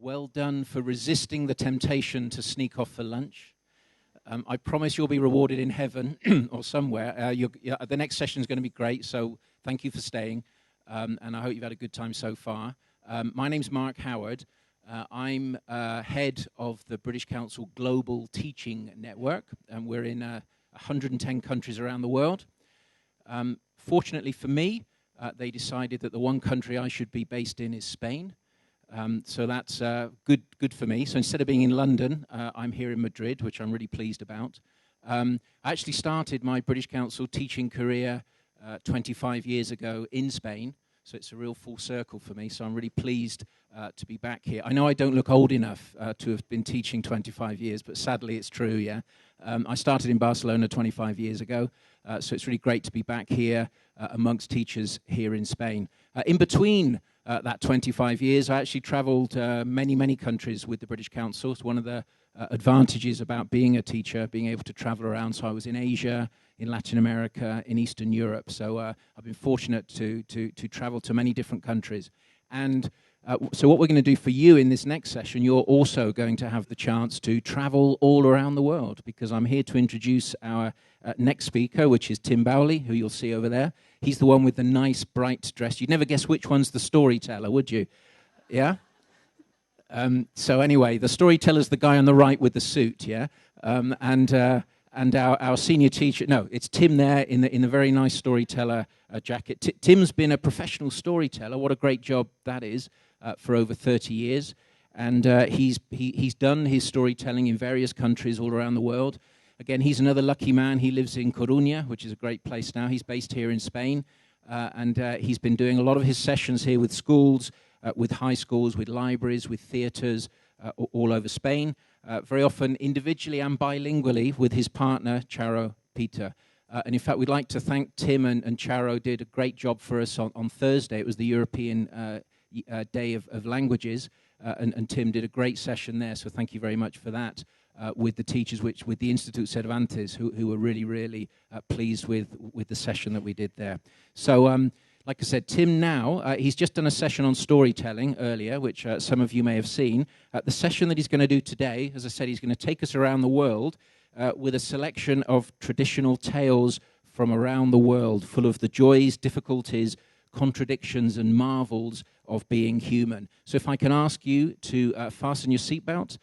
Well done for resisting the temptation to sneak off for lunch. I promise you'll be rewarded in heaven or somewhere. The next session is going to be great, so thank you for staying, and I hope you've had a good time so far. My name's Mark Howard. I'm head of the British Council Global Teaching Network, and we're in 110 countries around the world. Fortunately for me, they decided that the one country I should be based in is Spain. So that's good for me. So instead of being in London, I'm here in Madrid, which I'm really pleased about. I actually started my British Council teaching career 25 years ago in Spain, so it's a real full circle for me. So I'm really pleased to be back here. I know I don't look old enough to have been teaching 25 years, but sadly it's true, yeah. I started in Barcelona 25 years ago, so it's really great to be back here amongst teachers here in Spain. In between that 25 years, I actually travelled many countries with the British Council. It's one of the advantages about being a teacher, being able to travel around. So I was in Asia, in Latin America, in Eastern Europe. So I've been fortunate to travel to many different countries. And so what we're going to do for you in this next session, you're also going to have the chance to travel all around the world, because I'm here to introduce our next speaker, which is Tim Bowley, who you'll see over there. He's the one with the nice, bright dress. You'd never guess which one's the storyteller, would you? Yeah? So anyway, the storyteller's the guy on the right with the suit, yeah? And our senior teacher, no, it's Tim there in the very nice storyteller jacket. Tim's been a professional storyteller. What a great job that is for over 30 years. And he's done his storytelling in various countries all around the world. Again, he's another lucky man. He lives in Coruña, which is a great place now. He's based here in Spain. And he's been doing a lot of his sessions here with schools, with high schools, with libraries, with theatres all over Spain. Very often individually and bilingually with his partner, Charo Peter. And in fact, we'd like to thank Tim and Charo did a great job for us on Thursday. It was the European Day of Languages, and Tim did a great session there, so thank you very much for that. With the teachers, with the Institute Cervantes, who were really pleased with the session that we did there. So, like I said, Tim now, he's just done a session on storytelling earlier, which some of you may have seen. The session that he's going to do today, as I said, he's going to take us around the world with a selection of traditional tales from around the world, full of the joys, difficulties, contradictions, and marvels of being human. So if I can ask you to fasten your seatbelt,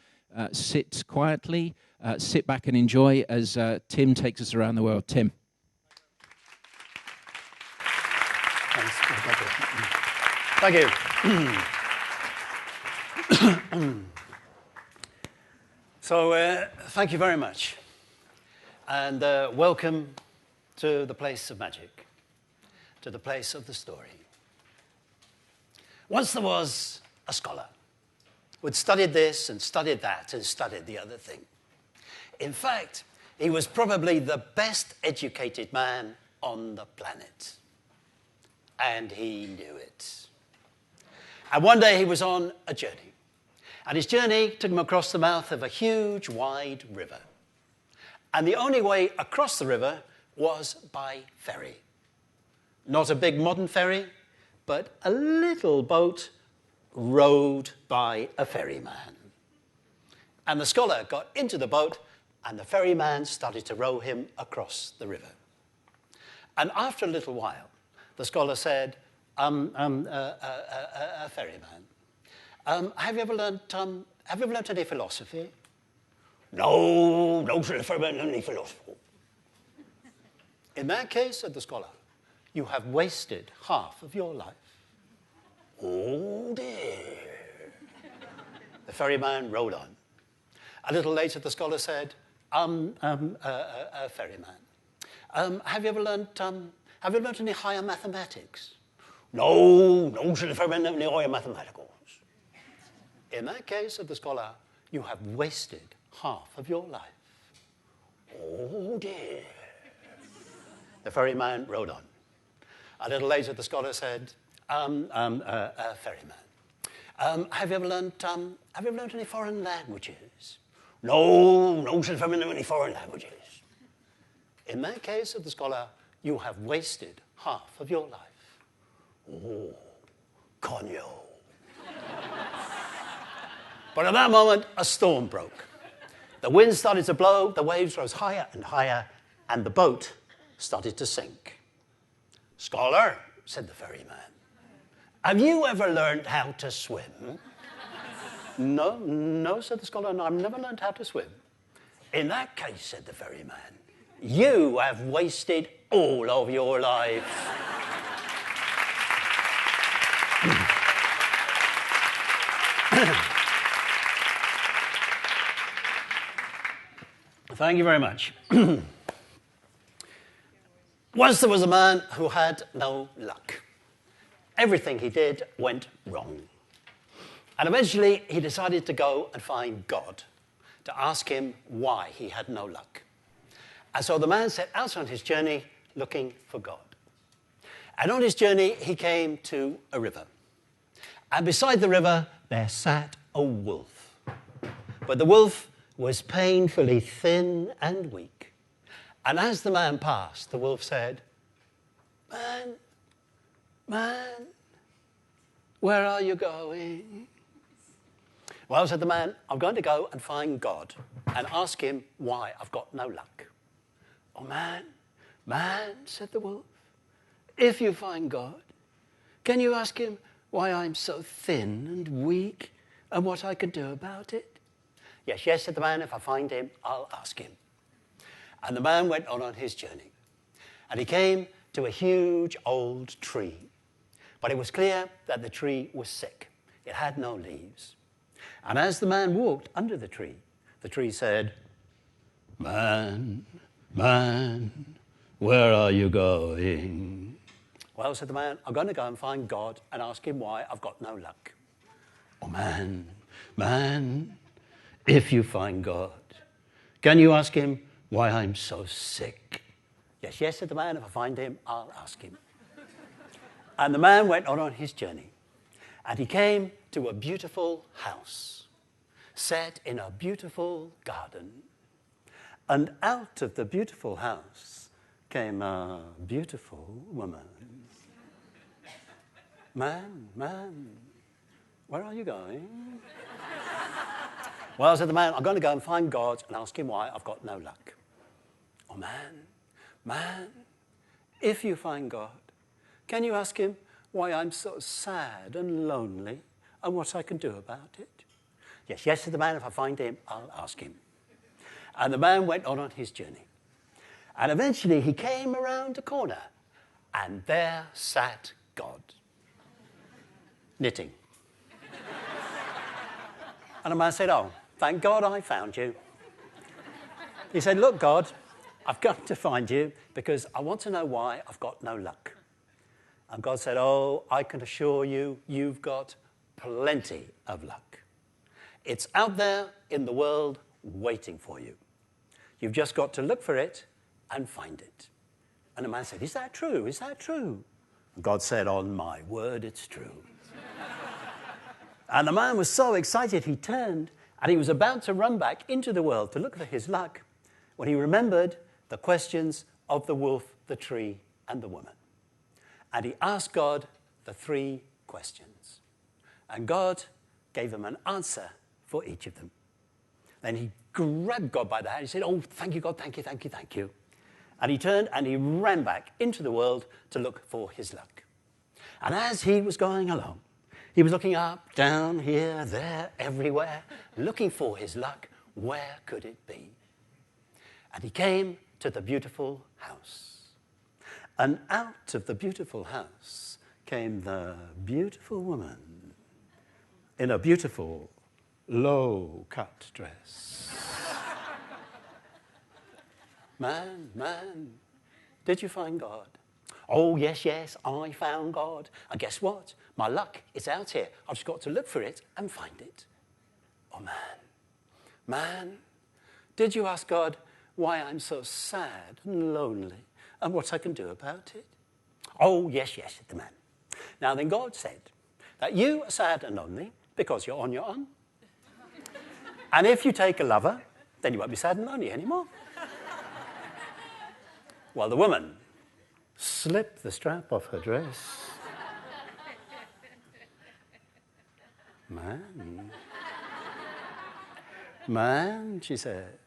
sit quietly, sit back and enjoy as Tim takes us around the world. Tim. Thank you. So, thank you very much. And welcome to the place of magic, to the place of the story. Once there was a scholar who had studied this and studied that and studied the other thing. In fact, he was probably the best educated man on the planet. And he knew it. And one day he was on a journey. And his journey took him across the mouth of a huge, wide river. And the only way across the river was by ferry. Not a big modern ferry, but a little boat rowed by a ferryman. And the scholar got into the boat, and the ferryman started to row him across the river. And after a little while, the scholar said, a ferryman, have you ever learnt any philosophy? No, ferryman, any philosophy. In that case, said the scholar, you have wasted half of your life. Oh dear. The ferryman rowed on. A little later, the scholar said, ferryman, have you ever learnt any higher mathematics? No, said the ferryman, any higher mathematicals. In that case, said the scholar, you have wasted half of your life. Oh dear. The ferryman rowed on. A little later, the scholar said, ferryman, have you ever learnt any foreign languages? No, said the ferryman, any foreign languages. In that case, said the scholar, you have wasted half of your life. Oh, conyo. But at that moment, a storm broke. The wind started to blow, the waves rose higher and higher, and the boat started to sink. "Scholar," said the ferryman, "have you ever learned how to swim?" No, said the scholar, "no, I've never learned how to swim." "In that case," said the ferryman, "you have wasted all of your life." Thank you very much. Once there was a man who had no luck. Everything he did went wrong. And eventually he decided to go and find God to ask him why he had no luck. And so the man set out on his journey looking for God. And on his journey he came to a river. And beside the river there sat a wolf. But the wolf was painfully thin and weak. And as the man passed, the wolf said, Man, where are you going?" "Well," said the man, "I'm going to go and find God and ask him why I've got no luck." "Oh, man, said the wolf, "if you find God, can you ask him why I'm so thin and weak and what I can do about it?" Yes, said the man, "if I find him, I'll ask him." And the man went on his journey. And he came to a huge old tree. But it was clear that the tree was sick. It had no leaves. And as the man walked under the tree said, Man, where are you going?" "Well," said the man, "I'm going to go and find God and ask him why I've got no luck." "Oh, man, if you find God, can you ask him why I'm so sick?" Yes, said the man, "if I find him, I'll ask him." And the man went on his journey. And he came to a beautiful house, set in a beautiful garden. And out of the beautiful house came a beautiful woman. Man, where are you going?" "Well," said the man, "I'm going to go and find God and ask him why I've got no luck." "Oh, man, if you find God, can you ask him why I'm so sad and lonely and what I can do about it?" Yes, said the man, "if I find him, I'll ask him." And the man went on his journey. And eventually he came around a corner, and there sat God, knitting. And the man said, "Oh, thank God I found you." He said, "Look, God, I've come to find you because I want to know why I've got no luck." And God said, "Oh, I can assure you, you've got plenty of luck. It's out there in the world waiting for you. You've just got to look for it and find it." And the man said, "Is that true? Is that true?" And God said, "On my word, it's true." And the man was so excited, he turned, and he was about to run back into the world to look for his luck when he remembered the questions of the wolf, the tree, and the woman. And he asked God the 3 questions. And God gave him an answer for each of them. Then he grabbed God by the hand. He said, "Oh, thank you, God, thank you. And he turned and he ran back into the world to look for his luck. And as he was going along, he was looking up, down, here, there, everywhere, looking for his luck. Where could it be? And he came to the beautiful house. And out of the beautiful house came the beautiful woman in a beautiful, low-cut dress. Man, did you find God? Oh, yes, I found God. And guess what? My luck is out here. I've just got to look for it and find it. Oh, man, did you ask God why I'm so sad and lonely and what I can do about it? Oh, yes, said the man. Now then, God said that you are sad and lonely because you're on your own. And if you take a lover, then you won't be sad and lonely anymore. Well, the woman slipped the strap off her dress. Man, she said,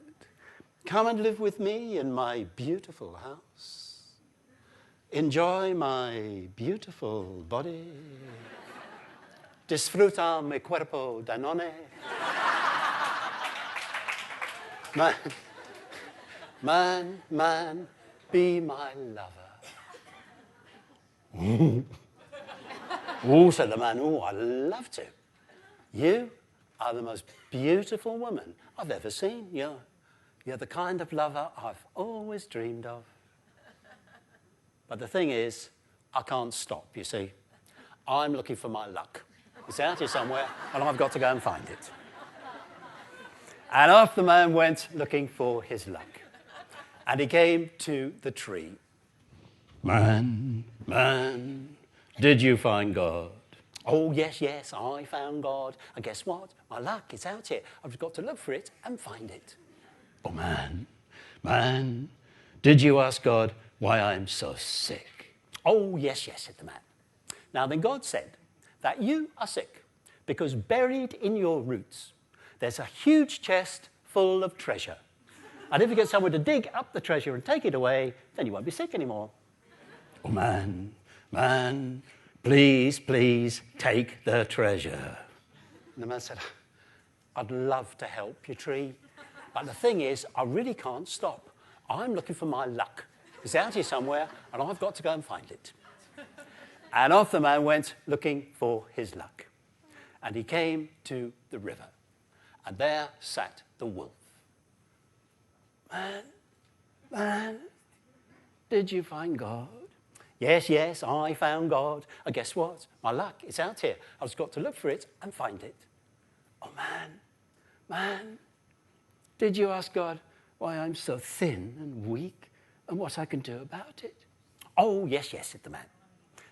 come and live with me in my beautiful house. Enjoy my beautiful body. Disfruta mi cuerpo danone. Man, be my lover. Oh, said the man, oh, I'd love to. You are the most beautiful woman I've ever seen. You're the kind of lover I've always dreamed of. But the thing is, I can't stop, you see. I'm looking for my luck. It's out here somewhere, and I've got to go and find it. And off the man went looking for his luck. And he came to the tree. Man, did you find God? Oh, yes, I found God. And guess what? My luck is out here. I've got to look for it and find it. Oh, man, did you ask God why I'm so sick? Oh, yes, said the man. Now then God said that you are sick because buried in your roots there's a huge chest full of treasure. And if you get someone to dig up the treasure and take it away, then you won't be sick anymore. Oh, man, please take the treasure. And the man said, I'd love to help you, tree. But the thing is, I really can't stop. I'm looking for my luck. It's out here somewhere, and I've got to go and find it. And off the man went looking for his luck. And he came to the river. And there sat the wolf. Man, did you find God? Yes, I found God. And guess what? My luck, it's out here. I've just got to look for it and find it. Oh, man, did you ask God why I'm so thin and weak and what I can do about it? Oh, yes, said the man.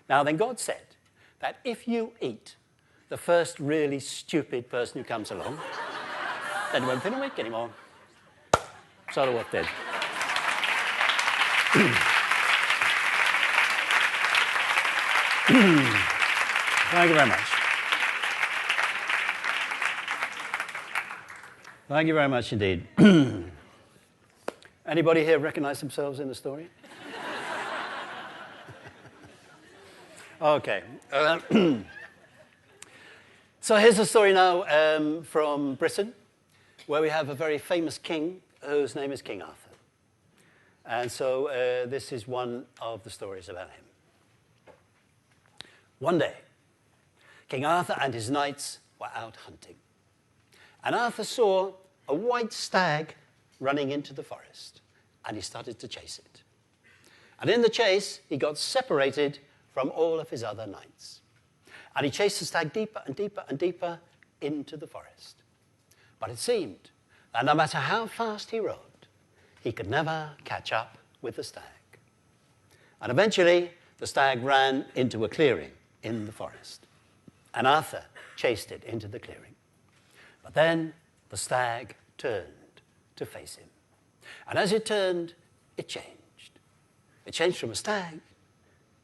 Now then God said that if you eat the first really stupid person who comes along, then you won't feel weak anymore. So the wolf did. Thank you very much. Thank you very much indeed. Anybody here recognize themselves in the story? Okay. So here's a story now from Britain, where we have a very famous king whose name is King Arthur. And so this is one of the stories about him. One day, King Arthur and his knights were out hunting. And Arthur saw a white stag running into the forest, and he started to chase it. And in the chase, he got separated from all of his other knights. And he chased the stag deeper and deeper and deeper into the forest. But it seemed that no matter how fast he rode, he could never catch up with the stag. And eventually, the stag ran into a clearing in the forest. And Arthur chased it into the clearing. But then the stag turned to face him. And as it turned, it changed. It changed from a stag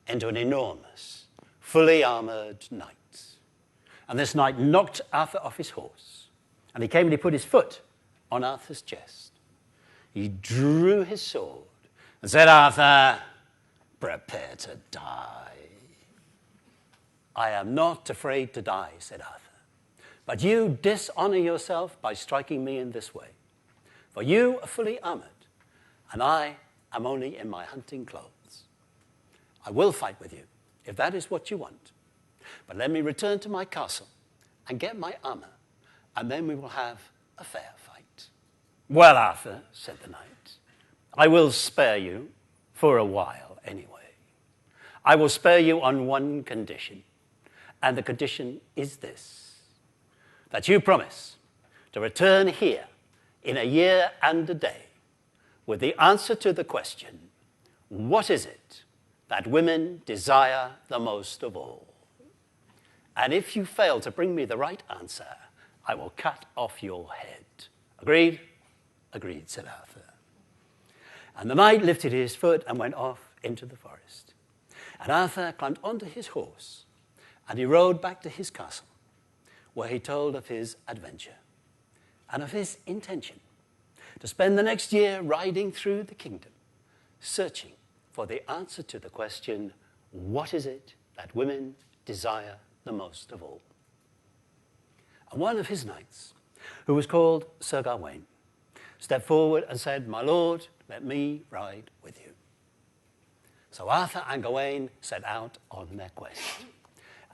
into an enormous, fully armored knight. And this knight knocked Arthur off his horse. And he came and he put his foot on Arthur's chest. He drew his sword and said, Arthur, prepare to die. I am not afraid to die, said Arthur. But you dishonor yourself by striking me in this way. For you are fully armored, and I am only in my hunting clothes. I will fight with you, if that is what you want. But let me return to my castle and get my armor, and then we will have a fair fight. Well, Arthur, said the knight, I will spare you for a while anyway. I will spare you on one condition, and the condition is this, that you promise to return here in a year and a day with the answer to the question, what is it that women desire the most of all? And if you fail to bring me the right answer, I will cut off your head. Agreed? Agreed, said Arthur. And the knight lifted his foot and went off into the forest. And Arthur climbed onto his horse, and he rode back to his castle, where he told of his adventure. and of his intention to spend the next year riding through the kingdom, searching for the answer to the question, what is it that women desire the most of all? And one of his knights, who was called Sir Gawain, stepped forward and said, "My lord, let me ride with you." So Arthur and Gawain set out on their quest.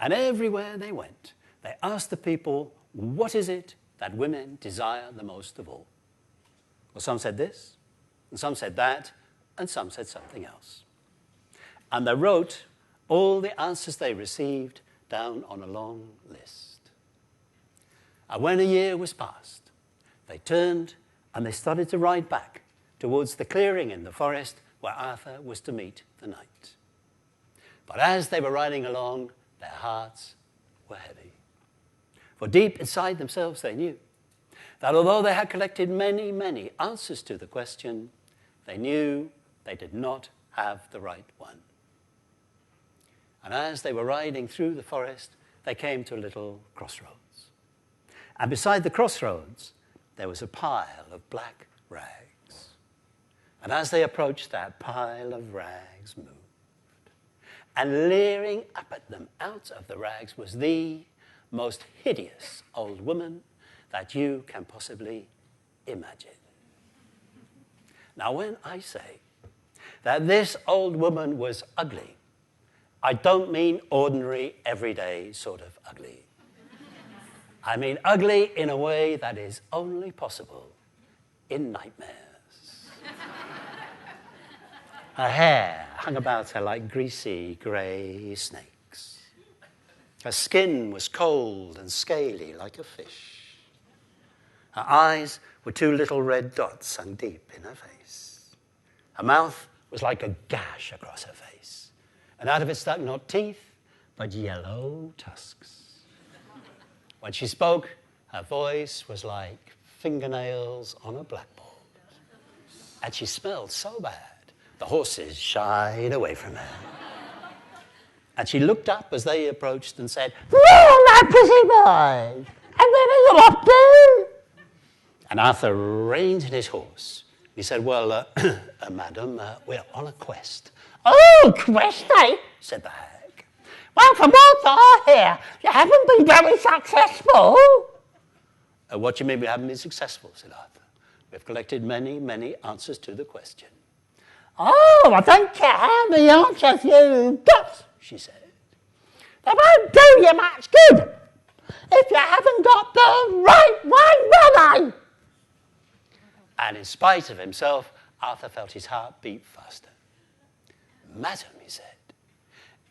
And everywhere they went, they asked the people, what is it that women desire the most of all? Well, some said this, and some said that, and some said something else. And they wrote all the answers they received down on a long list. And when a year was past, they turned and they started to ride back towards the clearing in the forest where Arthur was to meet the knight. But as they were riding along, their hearts were heavy. For deep inside themselves they knew that although they had collected many, many answers to the question, they knew they did not have the right one. And as they were riding through the forest, they came to a little crossroads. And beside the crossroads, there was a pile of black rags. And as they approached, that pile of rags moved. And leering up at them out of the rags was the most hideous old woman that you can possibly imagine. Now, when I say that this old woman was ugly, I don't mean ordinary, everyday sort of ugly. I mean ugly in a way that is only possible in nightmares. Her hair hung about her like greasy grey snakes. Her skin was cold and scaly like a fish. Her eyes were two little red dots sunk deep in her face. Her mouth was like a gash across her face, and out of it stuck not teeth, but yellow tusks. When she spoke, her voice was like fingernails on a blackboard. And she smelled so bad, the horses shied away from her. And she looked up as they approached and said, "Well, my pretty boys, and where are you off to?" And Arthur reined in his horse. He said, "Well, madam, we're on a quest." "Oh, quest, eh?" said the hag. "Well, from what I hear, you haven't been very successful." "What do you mean we haven't been successful?" said Arthur. "We've collected many, many answers to the question." "Oh, I don't care how many answers you've got," she said. "They won't do you much good if you haven't got the right one, will they?" And in spite of himself, Arthur felt his heart beat faster. "Madam," he said,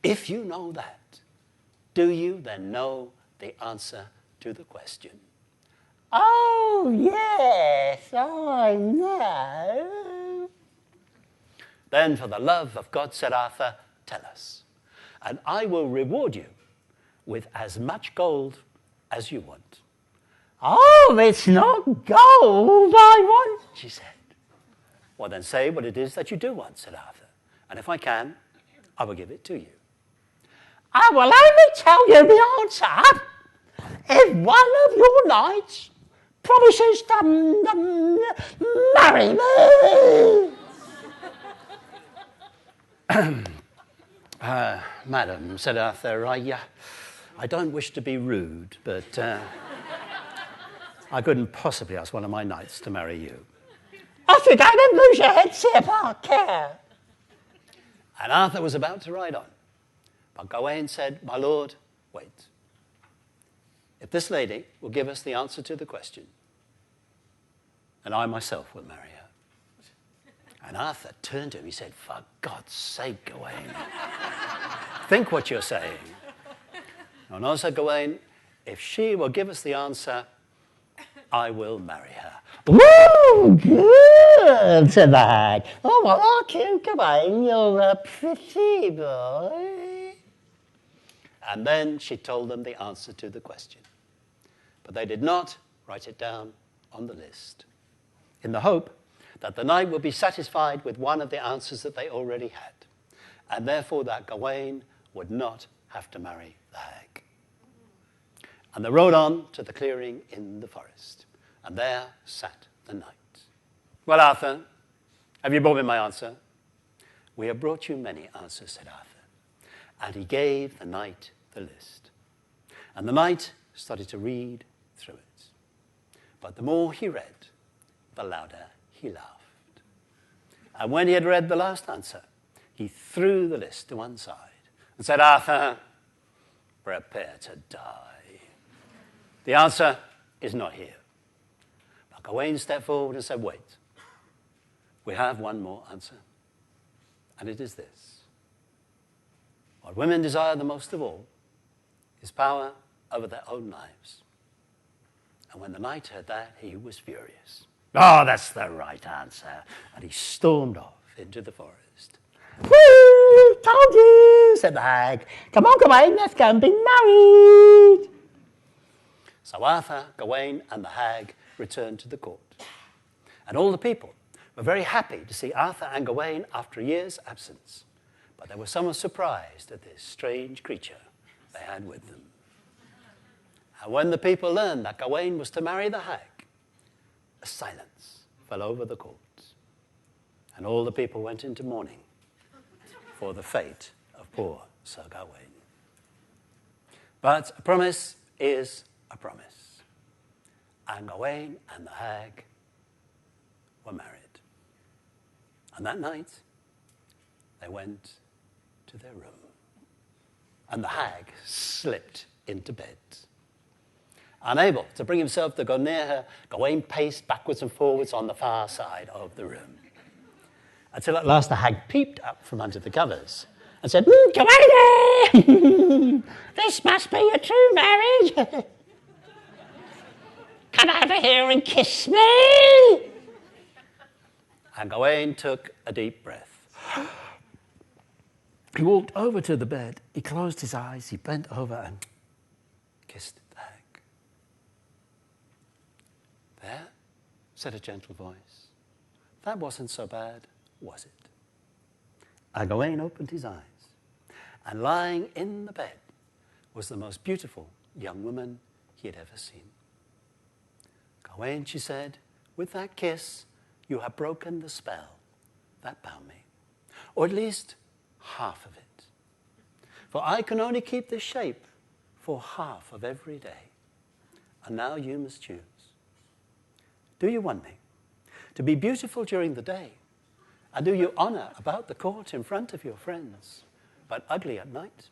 "if you know that, do you then know the answer to the question?" "Oh, yes, I know." "Then, for the love of God," said Arthur, "tell us, and I will reward you with as much gold as you want." "Oh, it's not gold I want," she said. "Well, then say what it is that you do want," said Arthur, "and if I can, I will give it to you." "I will only tell you the answer if one of your knights promises to marry me." "Madam," said Arthur, I don't wish to be rude, but I couldn't possibly ask one of my knights to marry you." "Off you go, then lose your head, see if I care." And Arthur was about to ride on, but Gawain said, "My lord, wait. If this lady will give us the answer to the question, then I myself will marry her." And Arthur turned to him, he said, "For God's sake, Gawain, think what you're saying." "No," said Gawain, "if she will give us the answer, I will marry her." "Woo, good," said the hag. "Oh, well, I like you, Gawain. You're a pretty boy." And then she told them the answer to the question. But they did not write it down on the list, in the hope that the knight would be satisfied with one of the answers that they already had, and therefore that Gawain would not have to marry the hag. And they rode on to the clearing in the forest. and there sat the knight. Well, Arthur, have you brought me my answer? We have brought you many answers, said Arthur. And he gave the knight the list. And the knight started to read through it. But the more he read, the louder he laughed. And when he had read the last answer, he threw the list to one side and said, Arthur, prepare to die. The answer is not here. But Gawain stepped forward and said, wait. We have one more answer. And it is this. What women desire the most of all is power over their own lives. And when the knight heard that, he was furious. Oh, that's the right answer. And he stormed off into the forest. Woo! Told you, said the hag. Come on, Gawain, let's go and be married. So Arthur, Gawain, and the hag returned to the court. And all the people were very happy to see Arthur and Gawain after a year's absence. But they were somewhat surprised at this strange creature they had with them. And when the people learned that Gawain was to marry the hag, a silence fell over the court. And all the people went into mourning for the fate of poor Sir Gawain. But a promise is a promise. And Gawain and the hag were married. And that night, they went to their room. And the hag slipped into bed. Unable to bring himself to go near her, Gawain paced backwards and forwards on the far side of the room. Until at last the hag peeped up from under the covers and said, Gawain, this must be a true marriage. Come over here and kiss me. And Gawain took a deep breath. He walked over to the bed, he closed his eyes, he bent over and kissed the hag. There, said a gentle voice. That wasn't so bad, was it? And Gawain opened his eyes, and lying in the bed was the most beautiful young woman he had ever seen. Gawain, she said, with that kiss, you have broken the spell that bound me, or at least half of it. For I can only keep this shape for half of every day. And now you must choose. Do you want me to be beautiful during the day and do you honor about the court in front of your friends, but ugly at night?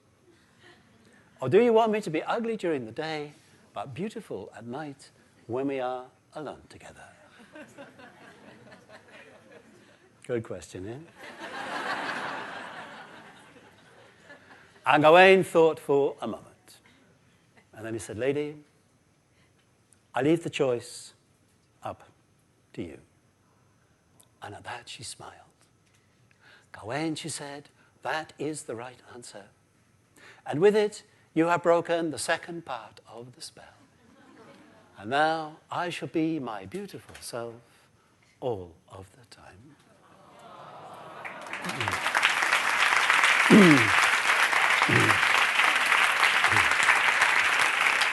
Or do you want me to be ugly during the day, but beautiful at night when we are alone together? Good question, eh? And Gawain thought for a moment. And then he said, Lady, I leave the choice up to you. And at that she smiled. Gawain, she said, that is the right answer. And with it, you have broken the second part of the spell. And now I shall be my beautiful self all of the time.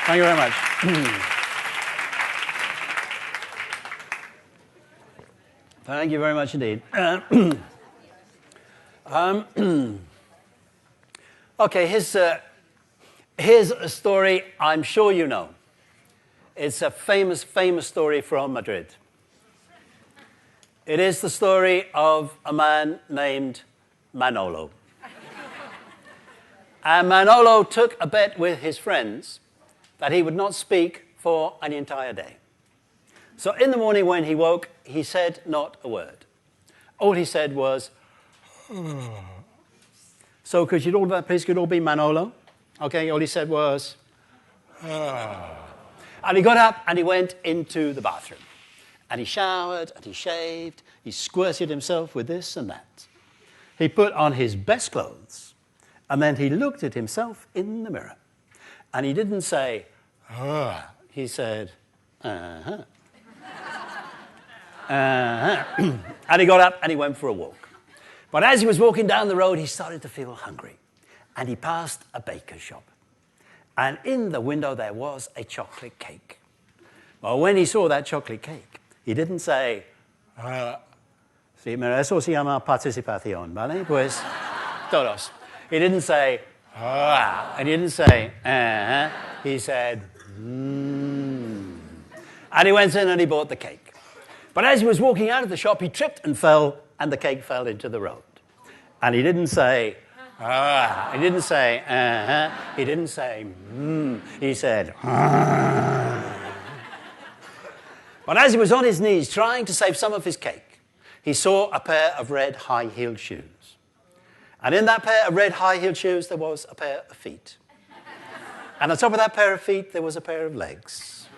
Thank you very much. Thank you very much indeed. Okay, here's a story I'm sure you know. It's a famous, famous story from Madrid. It is the story of a man named Manolo. And Manolo took a bet with his friends that he would not speak for an entire day. So in the morning when he woke, he said not a word. All he said was, So could you all, please could all be Manolo? Okay, all he said was, And he got up and he went into the bathroom. And he showered and he shaved. He squirted himself with this and that. He put on his best clothes. And then he looked at himself in the mirror. And he didn't say, he said, uh-huh. Uh-huh. And he got up and he went for a walk. But as he was walking down the road, he started to feel hungry. And he passed a baker's shop. And in the window there was a chocolate cake. Well, when he saw that chocolate cake, he didn't say, sí, mira, eso se llama participación, ¿vale? Pues, todos. He didn't say, and he didn't say, he said, And he went in and he bought the cake. But as he was walking out of the shop, he tripped and fell, and the cake fell into the road. And he didn't say, he didn't say, he didn't say, he said, But as he was on his knees trying to save some of his cake, he saw a pair of red high-heeled shoes. And in that pair of red high-heeled shoes, there was a pair of feet. And on top of that pair of feet, there was a pair of legs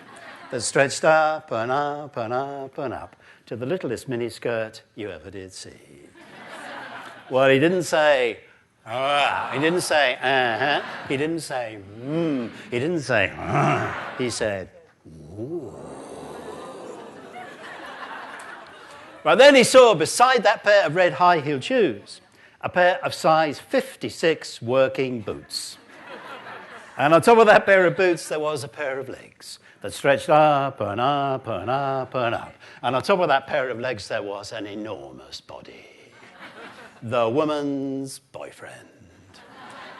that stretched up and up and up and up to the littlest miniskirt you ever did see. Well, he didn't say, he didn't say, he didn't say, he didn't say, he said, ooh. But then he saw beside that pair of red high-heeled shoes a pair of size 56 working boots. And on top of that pair of boots, there was a pair of legs that stretched up and up and up and up. And on top of that pair of legs, there was an enormous body. The woman's boyfriend.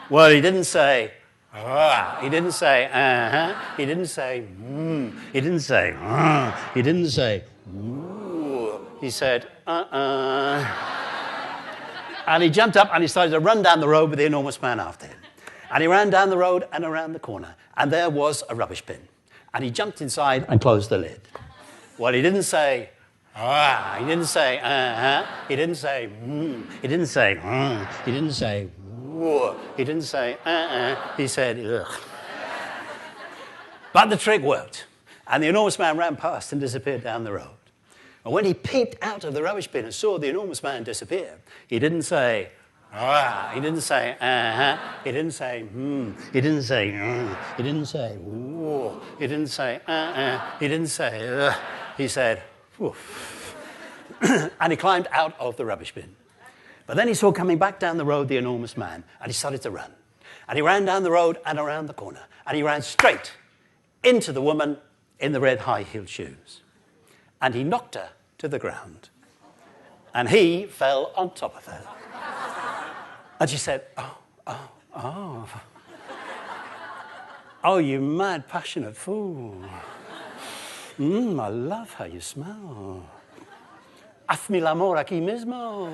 Well, he didn't say, he didn't say, he didn't say, he didn't say, he didn't say, ooh. He said, And he jumped up and he started to run down the road with the enormous man after him. And he ran down the road and around the corner, and there was a rubbish bin. And he jumped inside and closed the lid. Well, he didn't say, he didn't say, he didn't say, he didn't say, he didn't say, he didn't say, he said, ugh. But the trick worked, and the enormous man ran past and disappeared down the road. And when he peeped out of the rubbish bin and saw the enormous man disappear, he didn't say, he didn't say, he didn't say, he didn't say, he didn't say, ooh, he didn't say, he didn't say, he said, woof. And he climbed out of the rubbish bin. But then he saw coming back down the road the enormous man, and he started to run. And he ran down the road and around the corner, and he ran straight into the woman in the red high-heeled shoes. And he knocked her to the ground. And he fell on top of her. And she said, oh, you mad, passionate fool. I love how you smell. Hazme el amor aquí mismo.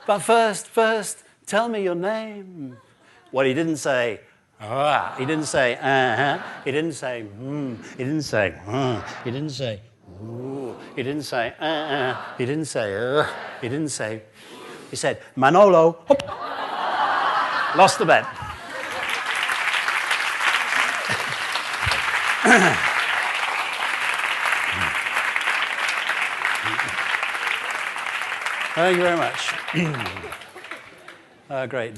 But first, tell me your name. Well, he didn't say, he didn't say, he didn't say, he didn't say, he didn't say, ooh, he didn't say, he didn't say, he didn't say. He said, Manolo, hop. Lost the bet. Thank you very much. Great.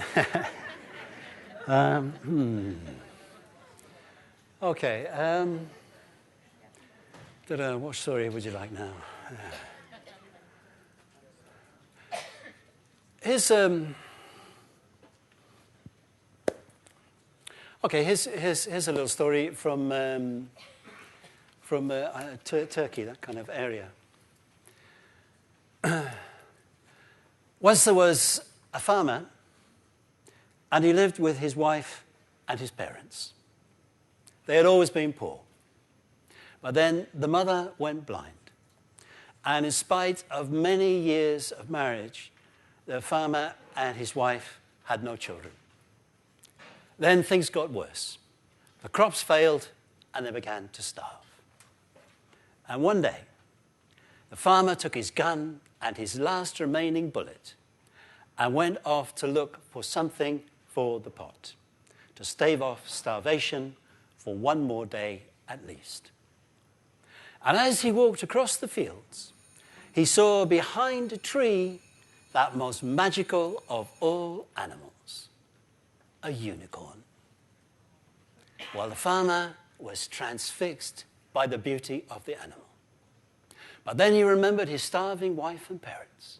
Okay. What story would you like now? Here's a little story from Turkey, that kind of area. Once there was a farmer, and he lived with his wife and his parents. They had always been poor. But then the mother went blind. And in spite of many years of marriage, the farmer and his wife had no children. Then things got worse. The crops failed and they began to starve. And one day, the farmer took his gun and his last remaining bullet and went off to look for something for the pot, to stave off starvation for one more day at least. And as he walked across the fields, he saw behind a tree that most magical of all animals, a unicorn. Well, the farmer was transfixed by the beauty of the animal. But then he remembered his starving wife and parents.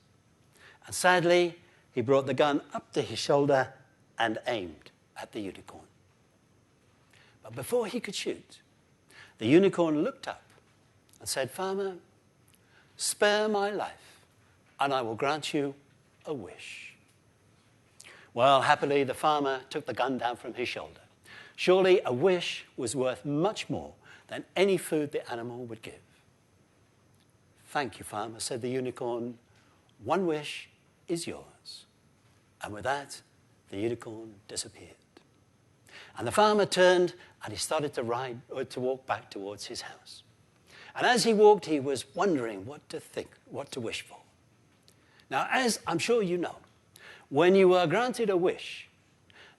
And sadly, he brought the gun up to his shoulder and aimed at the unicorn. But before he could shoot, the unicorn looked up and said, "Farmer, spare my life, and I will grant you a wish." Well, happily, the farmer took the gun down from his shoulder. Surely a wish was worth much more than any food the animal would give. "Thank you, farmer," said the unicorn. "One wish is yours." And with that, the unicorn disappeared. And the farmer turned and he started to walk back towards his house. And as he walked, he was wondering what to wish for. Now, as I'm sure you know, when you are granted a wish,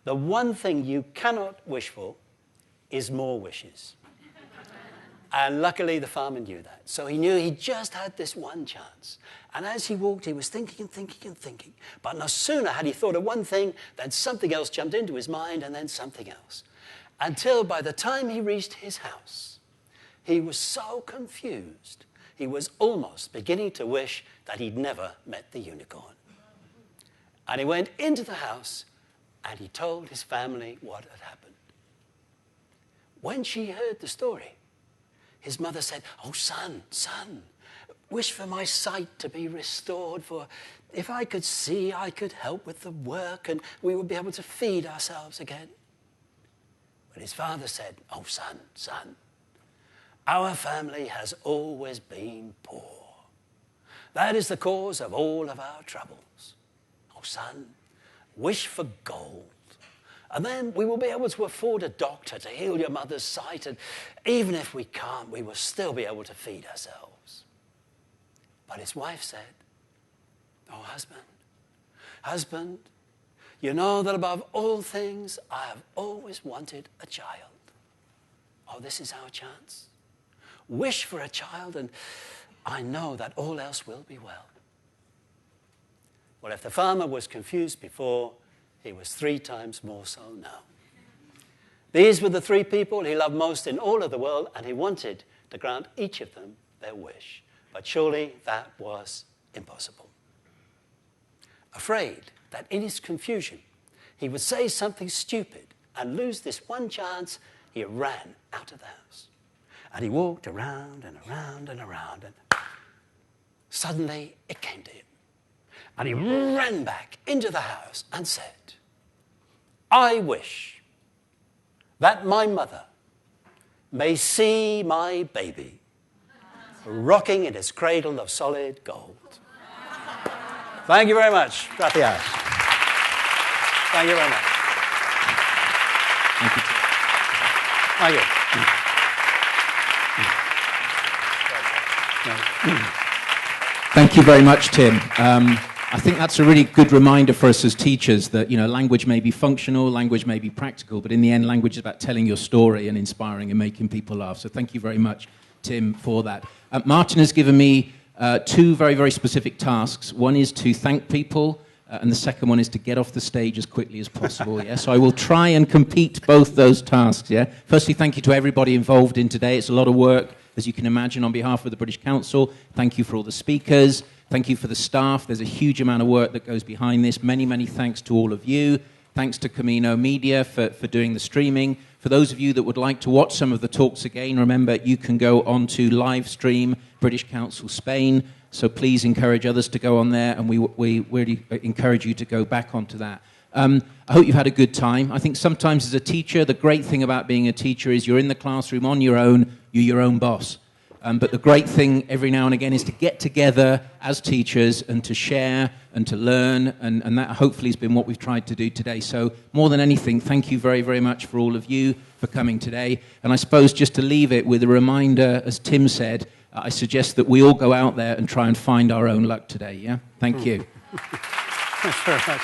the one thing you cannot wish for is more wishes. And luckily, the farmer knew that. So he knew he just had this one chance. And as he walked, he was thinking and thinking and thinking. But no sooner had he thought of one thing, then something else jumped into his mind, and then something else. Until by the time he reached his house, he was so confused, he was almost beginning to wish that he'd never met the unicorn. And he went into the house, and he told his family what had happened. When she heard the story, his mother said, "Oh, son, wish for my sight to be restored, for if I could see, I could help with the work, and we would be able to feed ourselves again." But his father said, "Oh, son, our family has always been poor. That is the cause of all of our troubles. Oh, son, wish for gold. And then we will be able to afford a doctor to heal your mother's sight. And even if we can't, we will still be able to feed ourselves." But his wife said, "Oh, husband, you know that above all things, I have always wanted a child. Oh, this is our chance. Wish for a child, and I know that all else will be well." Well, if the farmer was confused before, he was 3 times more so now. These were the 3 people he loved most in all of the world, and he wanted to grant each of them their wish. But surely that was impossible. Afraid that in his confusion he would say something stupid and lose this one chance, he ran out of the house. And he walked around and around and around, and suddenly it came to him. And he ran back into the house and said, "I wish that my mother may see my baby rocking in its cradle of solid gold." Thank you very much. Gracias. Thank you very much. Thank you. Thank you. Thank you very much, Tim. I think that's a really good reminder for us as teachers that, language may be functional, language may be practical, but in the end, language is about telling your story and inspiring and making people laugh. So thank you very much, Tim, for that. Martin has given me 2 very, very specific tasks. One is to thank people, and the second one is to get off the stage as quickly as possible. Yeah? So I will try and compete both those tasks. Yeah. Firstly, thank you to everybody involved in today. It's a lot of work, as you can imagine, on behalf of the British Council. Thank you for all the speakers. Thank you for the staff. There's a huge amount of work that goes behind this. Many, many thanks to all of you. Thanks to Camino Media for doing the streaming. For those of you that would like to watch some of the talks again, remember you can go on to live stream British Council Spain. So please encourage others to go on there, and we really encourage you to go back onto that. I hope you've had a good time. I think sometimes as a teacher, the great thing about being a teacher is you're in the classroom on your own, you're your own boss. But the great thing every now and again is to get together as teachers and to share and to learn, and that hopefully has been what we've tried to do today. So more than anything, thank you very, very much for all of you for coming today. And I suppose just to leave it with a reminder, as Tim said, I suggest that we all go out there and try and find our own luck today, yeah? Thank you. Thanks very much.